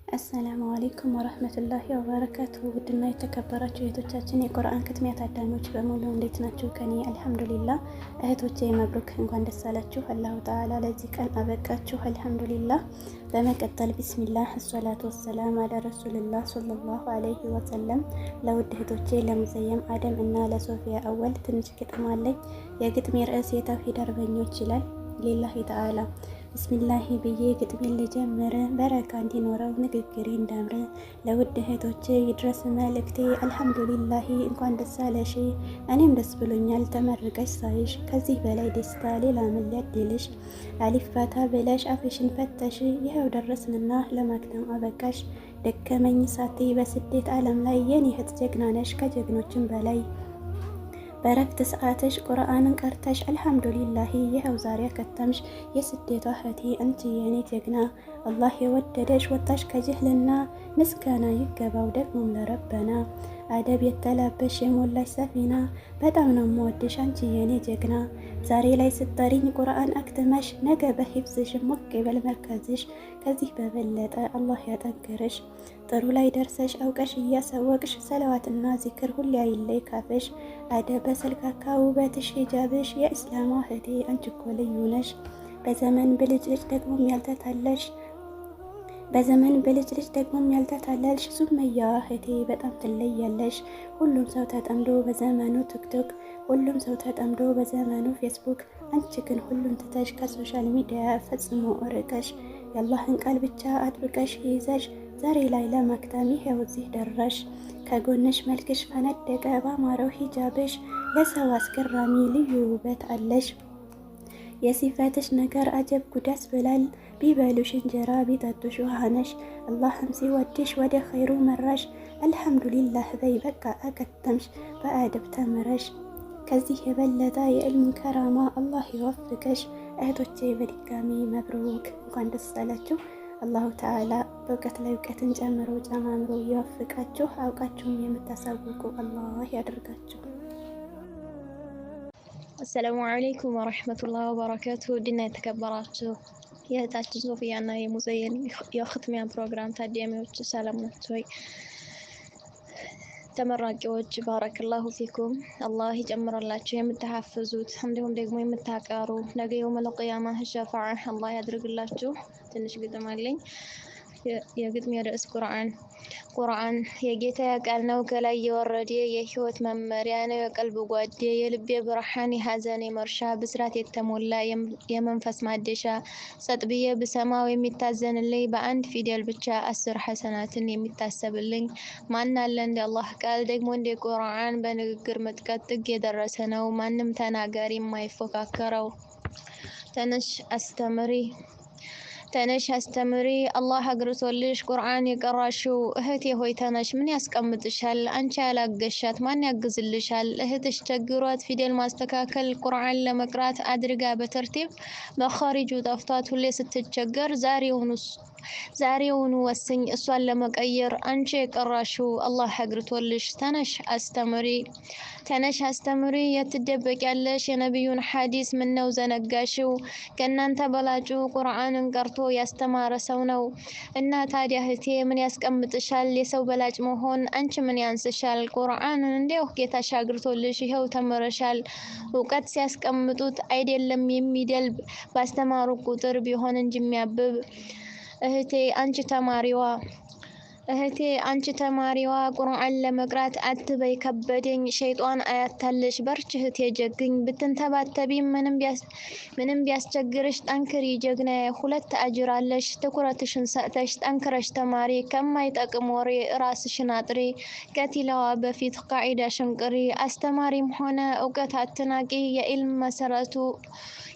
አሰላሙ አለይኩም ወራህመቱላሂ ወበረካቱሁ። ውድና የተከበራችሁ እህቶቻችን የቁርአን ክትሚያ ታዳሚዎች በሙሉ እንዴት ናችሁ? ከኔ አልሐምዱሊላህ። እህቶቼ መብሩክ እንኳን ደስ አላችሁ። አላሁ ተዓላ ለዚህ ቀን አበቃችሁ። አልሐምዱሊላህ። በመቀጠል ቢስሚላህ አሰላቱ ወሰላም አላ ረሱልላህ ሰለላሁ ዐለይሂ ወሰለም። ለውድ እህቶቼ ለሙዘየም አደም እና ለሶፊያ አወል ትንሽ ግጥም አለኝ። የግጥሜ ርዕስ የተውሂድ አርበኞች ይላል። ሊላሂ ተዓላ ብስሚላሂ ብዬ ግጥሜን ልጀምር፣ በረካ እንዲኖረው ንግግሬ እንዳምር። ለውድ እህቶቼ ይድረስ መልእክቴ፣ አልሐምዱሊላሂ እንኳን ደስ አለሽ። እኔም ደስ ብሎኛል ተመርቀሽ ሳይሽ፣ ከዚህ በላይ ደስታ ሌላ ምን ሊያድልሽ? አሊፍ ባታ ብለሽ አፍሽን ፈተሽ፣ ይኸው ደረስንና ለማክተም አበቃሽ። ደከመኝ ሳቴ በስደት ዓለም ላይ የኔ እህት ጀግና ነሽ ከጀግኖችም በላይ። በረፍት ሰዓትሽ ቁርአንን ቀርተሽ አልሐምዱሊላሂ ይኸው ዛሬ ከተምሽ። የስደቷ እህቴ አንቺ የኔ ጀግና፣ አላህ የወደደሽ ወጣሽ ከጅህልና። ምስጋና ይገባው ደግሞም ለረበና። አደብ የተላበሽ የሞላሽ ሰፊና፣ በጣም ነው የምወድሽ አንቺ የኔ ጀግና። ዛሬ ላይ ስጠሪኝ ቁርአን አክትመሽ፣ ነገ በሂፍዝሽ ሞቅ ይበል መርከዝሽ። ከዚህ በበለጠ አላህ ያጠንክርሽ። ጥሩ ላይ ደርሰሽ አውቀሽ እያሳወቅሽ፣ ሰለዋትና ዚክር ሁሌ አይለይ ካፍሽ። አደብ በሰልካካ ውበትሽ ሂጃብሽ፣ የእስላሟ እህቴ አንቺ እኮ ልዩ ነሽ። በዘመን ብልጭልጭ ደግሞም ያልተታለሽ ደግሞም ያልተታለልሽ። ሱመያ እህቴ በጣም ትለያለሽ። ሁሉም ሰው ተጠምዶ በዘመኑ ቲክቶክ፣ ሁሉም ሰው ተጠምዶ በዘመኑ ፌስቡክ። አንቺ ግን ሁሉም ትተሽ ከሶሻል ሚዲያ ፈጽሞ እርቀሽ፣ የአላህን ቃል ብቻ አጥብቀሽ ይዘሽ ዛሬ ላይ ለማክተም ይሄው እዚህ ደረሽ። ከጎንሽ መልክሽ ፈነደቀ ባማረው ሂጃብሽ፣ ለሰው አስገራሚ ልዩ ውበት አለሽ። የሲፈትሽ ነገር አጀብ ጉድ ያስብላል። ቢበሉሽ እንጀራ ቢጠጡሽ ውሃ ነሽ። አላህም ሲወድሽ ወደ ኸይሩ መራሽ። አልሐምዱሊላህ በይ በቃ አከተምሽ በአደብ ተምረሽ። ከዚህ የበለጠ የዕልም ከራማ አላህ ይወፍቀሽ። እህቶቼ በድጋሚ መብሩክ እንኳን ደስ አላችሁ። አላሁ ተዓላ በእውቀት ላይ እውቀትን ጨምሮ ጨማምሮ ይወፍቃችሁ። አውቃችሁም የምታሳውቁ አላህ ያደርጋችሁ። አሰላሙ አለይኩም ወረህመቱላሂ ወበረካቱሁ። ውድና የተከበራችሁ የእህታችን ሶፊያ እና የሙዘየን የኽትሚያ ፕሮግራም ታዳሚዎች ሰላም ናችሁ ወይ? ተመራቂዎች ባረከላሁ ፊኩም፣ አላህ ይጨምርላችሁ። የምትሐፍዙት እንዲሁም ደግሞ የምታቀሩ ነገ የውመል ቂያማ ሸፋዓ አላህ ያድርግላችሁ። ትንሽ ግጥም አለኝ። የግጥሜ ርዕስ ቁርአን የጌታ ቃል ነው ከላይ የወረደ፣ የህይወት መመሪያ ነው የቀልብ ጓዴ። የልቤ ብርሃን የሐዘኔ መርሻ፣ ብስራት የተሞላ የመንፈስ ማደሻ። ጸጥ ብዬ ብሰማው የሚታዘንልኝ፣ በአንድ ፊደል ብቻ 10 ሐሰናትን የሚታሰብልኝ። ማን አለ እንደ አላህ ቃል ደግሞ እንደ ቁርአን፣ በንግግር ምጥቀት ጥግ የደረሰ ነው ማንም ተናጋሪ የማይፎካከረው። ተነሽ አስተምሪ አላህ አግርቶልሽ ቁርአን የቀራሽው እህቴ ሆይ ተነሽ። ምን ያስቀምጥሻል አንቺ ያላገሻት ማን ያግዝልሻል? እህትሽ ቸግሯት ፊደል ማስተካከል ቁርአን ለመቅራት አድርጋ በተርቲብ መኻሪጁ ጠፍቷት ሁሌ ስትቸገር፣ ዛሬውኑ ወስኝ እሷን ለመቀየር። አንቺ የቀራሽው አላህ አግርቶልሽ ተነሽ አስተምሪ የትደበቂያለሽ የነቢዩን ሐዲስ ምነው ዘነጋሽው? ከእናንተ በላጩ ቁርአንን ቀርቶ ያስተማረ ሰው ነው እና ታዲያ እህቴ ምን ያስቀምጥሻል የሰው በላጭ መሆን? አንቺ ምን ያንስሻል? ቁርአንን እንዲያው ጌታሽ አግርቶልሽ ይኸው ተምረሻል። እውቀት ሲያስቀምጡት አይደለም የሚደልብ፣ ባስተማሩ ቁጥር ቢሆን እንጂ የሚያብብ። እህቴ አንቺ ተማሪዋ ቁርአን ለመቅራት አትበይ ከበደኝ፣ ሸይጧን አያታለሽ በርቺ እህቴ ጀግኝ። ብትንተባተቢም ምንም ቢያስቸግርሽ ጠንክሪ ጀግናዬ፣ 2 አጅር አለሽ። ትኩረትሽን ሰጥተሽ ጠንክረሽ ተማሪ፣ ከማይጠቅም ወሬ ራስሽን አጥሪ። ከቲላዋ በፊት ቃዒዳሽን ቅሪ፣ አስተማሪም ሆነ እውቀት አትናቂ።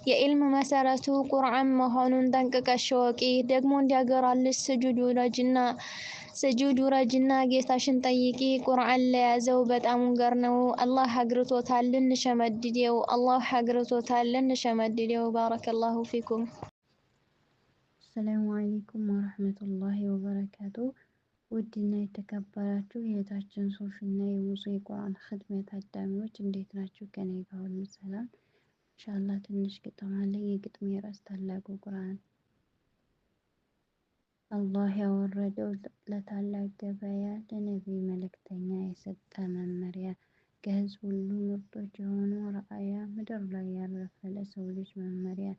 የኢልም መሰረቱ ቁርአን መሆኑን ጠንቅቀሽ ወቂ። ደግሞ እንዲያገራልሽ ስጁድ ውረጅና ጌታሽን ጠይቂ። ቁርአን ለያዘው በጣም ገር ነው አላህ አግርቶታል ልንሸመድደው። ባረከላሁ ፊኩም። ሰላሙ አለይኩም ወረህመቱላሂ ወበረካቱ። ውድና የተከበራችሁ የእህታችን ሶፊና የሙዙ የቁርአን ኽትሚያ ታዳሚዎች እንዴት ናችሁ? ከኔ ጋር ሁሉ ሰላም ኢንሻአላህ። ትንሽ ግጥም አለኝ። የግጥሜ ርዕስ ታላቁ ቁርአን አላህ ያወረደው ለታላቅ ገበያ ለነቢይ መልእክተኛ የሰጠ መመሪያ ከህዝብ ሁሉ ምርጦች የሆኑ ረአያ ምድር ላይ ያረፈ ለሰው ልጅ መመሪያ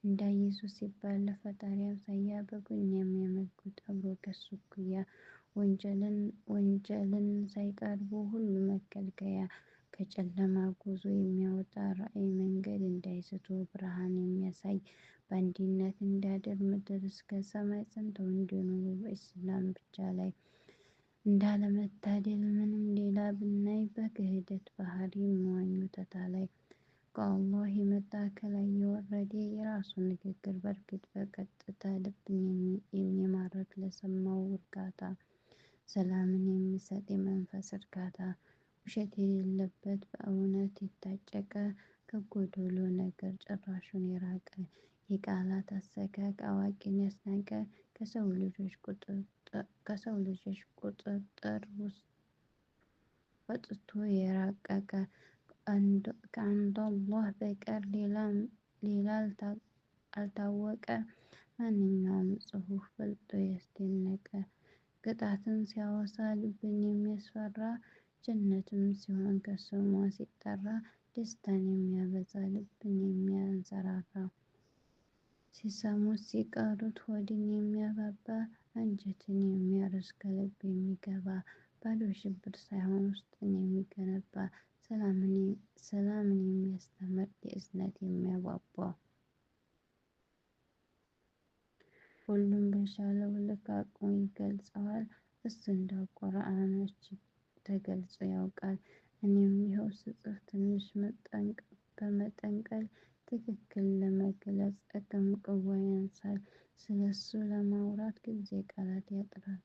እንዳይዙ ሲባል ለፈጣሪ አምሳያ በጎን የሚያመልኩት አብሮ ከሱ እኩያ ወንጀልን ሳይቀርቡ ሁሉ መከልከያ ከጨለማ ጉዞ የሚያወጣ ራዕይ መንገድ እንዳይስቱ ብርሃን የሚያሳይ በአንድነት እንዲያድር ምድር እስከ ሰማይ ጸንተው እንዲኖሩ በኢስላም ብቻ ላይ እንዳለመታደል ምንም ሌላ ብናይ በክህደት ባህር የሚዋኙ ተታላይ ከአላህ የመጣ ከላይ የወረደ የራሱ ንግግር በእርግጥ በቀጥታ ልብን የሚማርክ ለሰማው እርጋታ ሰላምን የሚሰጥ የመንፈስ እርካታ ውሸት የሌለበት በእውነት የታጨቀ ከጎዶሎ ነገር ጭራሹን የራቀ የቃላት አሰካክ አዋቂን ያስናቀ ከሰው ልጆች ቁጥጥር ውስጥ ወጥቶ የራቀቀ ከአንድ አላህ በቀር ሌላ አልታወቀ ማንኛውም ጽሑፍ በልጦ ያስደነቀ ቅጣትን ሲያወሳ ልብን የሚያስፈራ ጀነትም ሲሆን ከስሟ ሲጠራ ደስታን የሚያበዛ ልብን የሚያንሰራራ ሲሰሙት ሲቀሩት ሆድን የሚያባባ አንጀትን የሚያርስ ከልብ የሚገባ ባዶ ሽብር ሳይሆን ውስጥን የሚገነባ ሰላምን የሚያስተምር የእዝነት የሚያቧቧ ሁሉም በቻለው ልክ አቅሙ ይገልጸዋል። እሱ እንደው ቁርአኖች ተገልጾ ያውቃል። እኔም ይኸው ስጽፍ ትንሽ በመጠንቀል ትክክል ለመግለጽ አቅም ቅዋ ያንሳል። ስለሱ ለማውራት ጊዜ ቃላት ያጥራል።